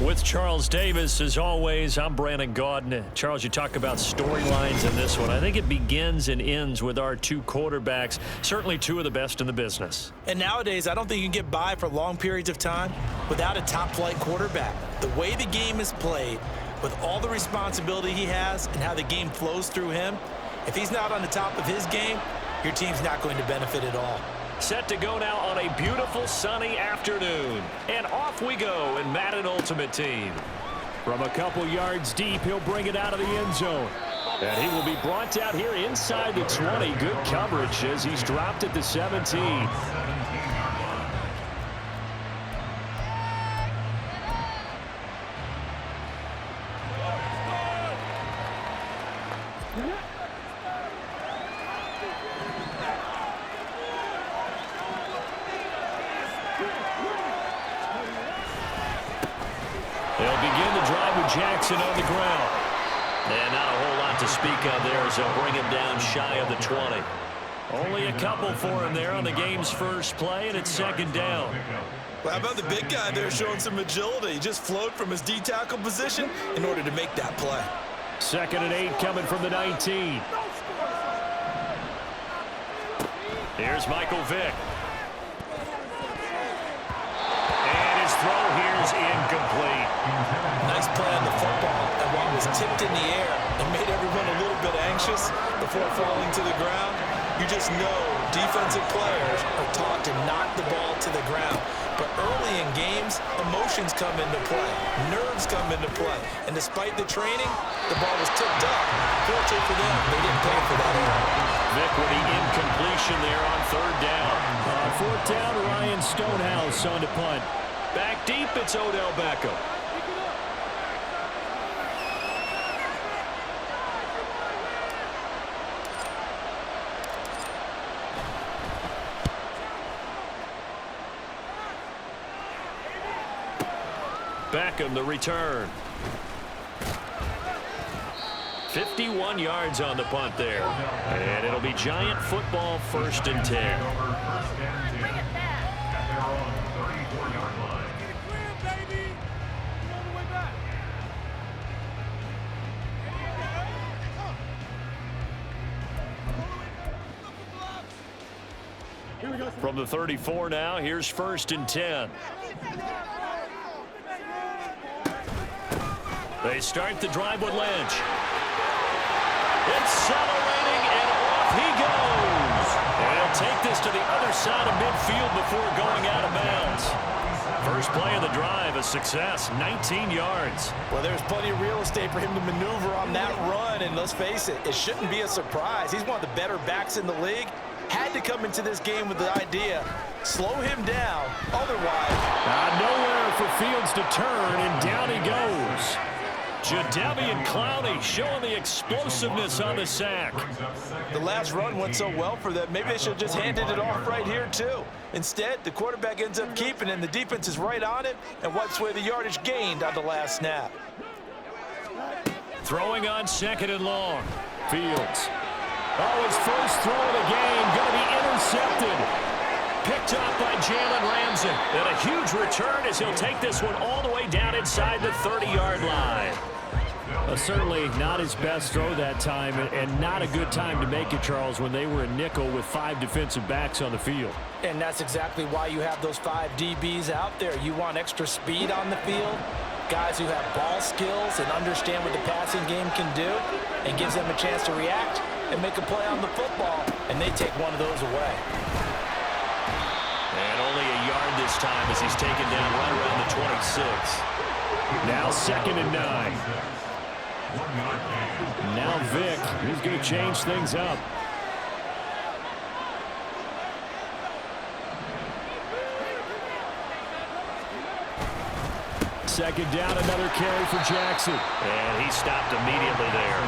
With Charles Davis, as always, I'm Brandon Gaudin. Charles, you talk about storylines in this one. I think it begins and ends with our two quarterbacks, certainly two of the best in the business. And nowadays, I don't think you can get by for long periods of time without a top-flight quarterback. The way the game is played, with all the responsibility he has and how the game flows through him, if he's not on the top of his game, your team's not going to benefit at all. Set to go now on a beautiful sunny afternoon. And off we go in Madden Ultimate Team. From a couple yards deep, he'll bring it out of the end zone. And he will be brought out here inside the 20. Good coverage as he's dropped at the 17. They'll begin the drive with Jackson on the ground. And not a whole lot to speak of there as they'll bring him down shy of the 20. Only a couple for him there on the game's first play, and it's second down. Well, how about the big guy there showing some agility? He just flowed from his D-tackle position in order to make that play. 2nd and 8 coming from the 19. Here's Michael Vick. And his throw here is incomplete. Nice play on the football, and while it was tipped in the air and made everyone a little bit anxious before falling to the ground, you just know defensive players are taught to knock the ball to the ground. But early in games, emotions come into play. Nerves come into play. And despite the training, the ball was tipped up. Fortunately for them, they didn't pay for that error. Vick with the incompletion there on 3rd down. 4th down, Ryan Stonehouse on to punt. Back deep, it's Odell Beckham. Beckham, the return. 51 yards on the punt there. And it'll be Giant football, 1st and 10. From the 34 now, here's 1st and 10. They start the drive with Lynch. Accelerating, and off he goes. And he'll take this to the other side of midfield before going out of bounds. First play of the drive, a success, 19 yards. Well, there's plenty of real estate for him to maneuver on that run, and let's face it, it shouldn't be a surprise. He's one of the better backs in the league. Had to come into this game with the idea, slow him down, otherwise. Nowhere for Fields to turn, and down he goes. Jadeveon Clowney showing the explosiveness on the sack. The last run went so well for them, maybe they should have just handed it off right here too. Instead, the quarterback ends up keeping it, and the defense is right on it and wipes away the yardage gained on the last snap. Throwing on 2nd and long. Fields. Oh, his first throw of the game going to be intercepted. Picked up by Jalen Ramsey. And a huge return as he'll take this one all the way down inside the 30-yard line. Certainly not his best throw that time, and not a good time to make it, Charles, when they were a nickel with 5 defensive backs on the field. And that's exactly why you have those 5 DBs out there. You want extra speed on the field, guys who have ball skills and understand what the passing game can do, and gives them a chance to react and make a play on the football, and they take one of those away. And only a yard this time as he's taken down right around the 26. Now 2nd and 9. Now Vick, he's going to change things up. Second down, another carry for Jackson. And he stopped immediately there.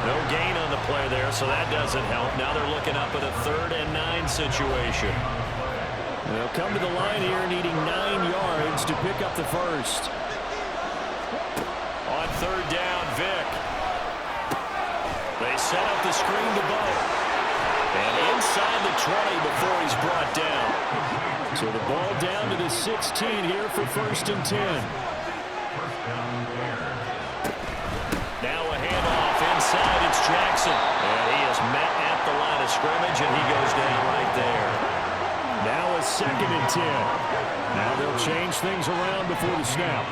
No gain on the play there, so that doesn't help. Now they're looking up at a 3rd and 9 situation. They'll come to the line here needing 9 yards to pick up the first. On 3rd down, Vick. They set up the screen to Bo. And inside the 20 before he's brought down. So the ball down to the 16 here for 1st and 10. Now a handoff inside. It's Jackson. And he is met at the line of scrimmage, and he goes down right there. Now a 2nd and 10. Now they'll change things around before the snap.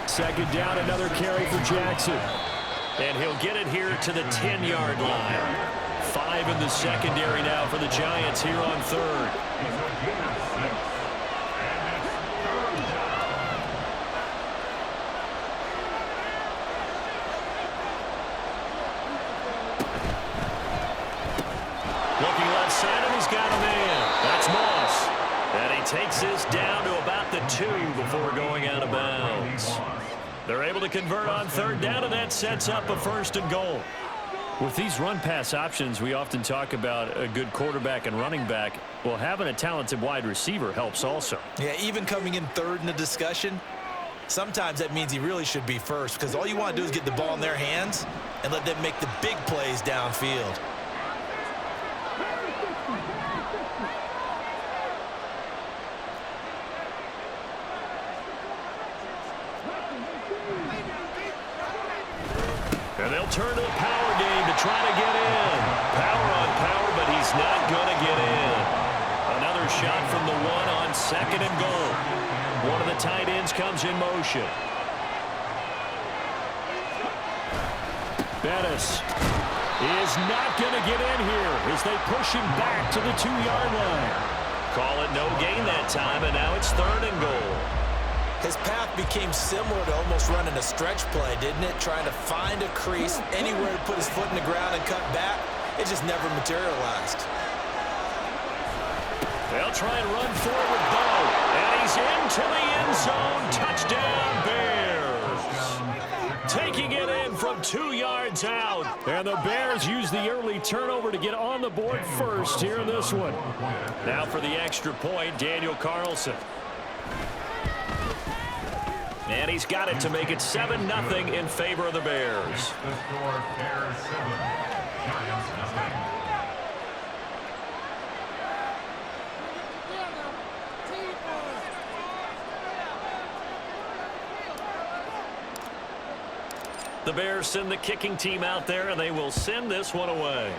2nd down, another carry for Jackson. And he'll get it here to the 10-yard line. 5 in the secondary now for the Giants here on 3rd. Looking left side, and he's got a man. That's Moss. And he takes this down to about the 2 before going out of bounds. They're able to convert on 3rd down, and that sets up a 1st and goal. With these run-pass options, we often talk about a good quarterback and running back. Well, having a talented wide receiver helps also. Yeah, even coming in 3rd in the discussion, sometimes that means he really should be 1st, because all you want to do is get the ball in their hands and let them make the big plays downfield. And they'll turn to the power game to try to get in. Power on power, but he's not going to get in. Another shot from the 1 on 2nd and goal. One of the tight ends comes in motion. Bettis is not going to get in here as they push him back to the 2-yard line. Call it no gain that time, and now it's 3rd and goal. His path became similar to almost running a stretch play, didn't it? Trying to find a crease, anywhere to put his foot in the ground and cut back. It just never materialized. They'll try and run forward, though. And he's into the end zone. Touchdown, Bears. Taking it in from 2 yards out. And the Bears use the early turnover to get on the board first here in this one. Now for the extra point, Daniel Carlson. And he's got it to make it 7-0 in favor of the Bears. The Bears send the kicking team out there, and they will send this one away.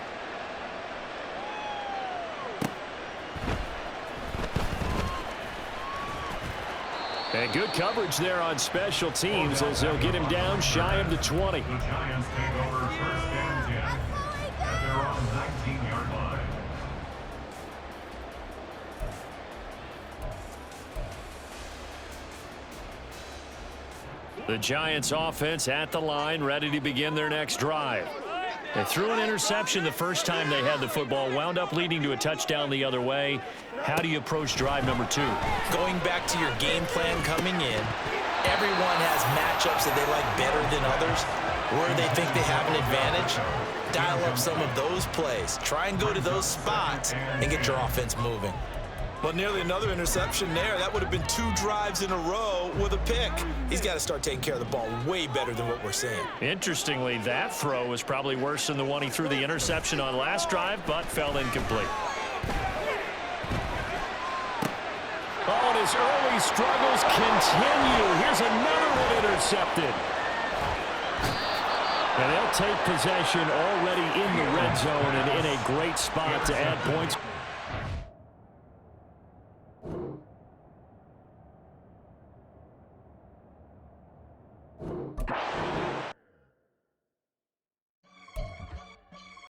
And good coverage there on special teams as they'll get him down shy of the 20. The Giants take over 1st and 10 at their own 19-yard line. The Giants offense at the line, ready to begin their next drive. They threw an interception the first time they had the football, wound up leading to a touchdown the other way. How do you approach drive number 2? Going back to your game plan coming in, everyone has matchups that they like better than others, where they think they have an advantage. Dial up some of those plays. Try and go to those spots and get your offense moving. Well, nearly another interception there. That would have been 2 drives in a row with a pick. He's got to start taking care of the ball way better than what we're seeing. Interestingly, that throw was probably worse than the one he threw the interception on last drive, but fell incomplete. Oh, and his early struggles continue. Here's another one intercepted. And they'll take possession already in the red zone and in a great spot to add points.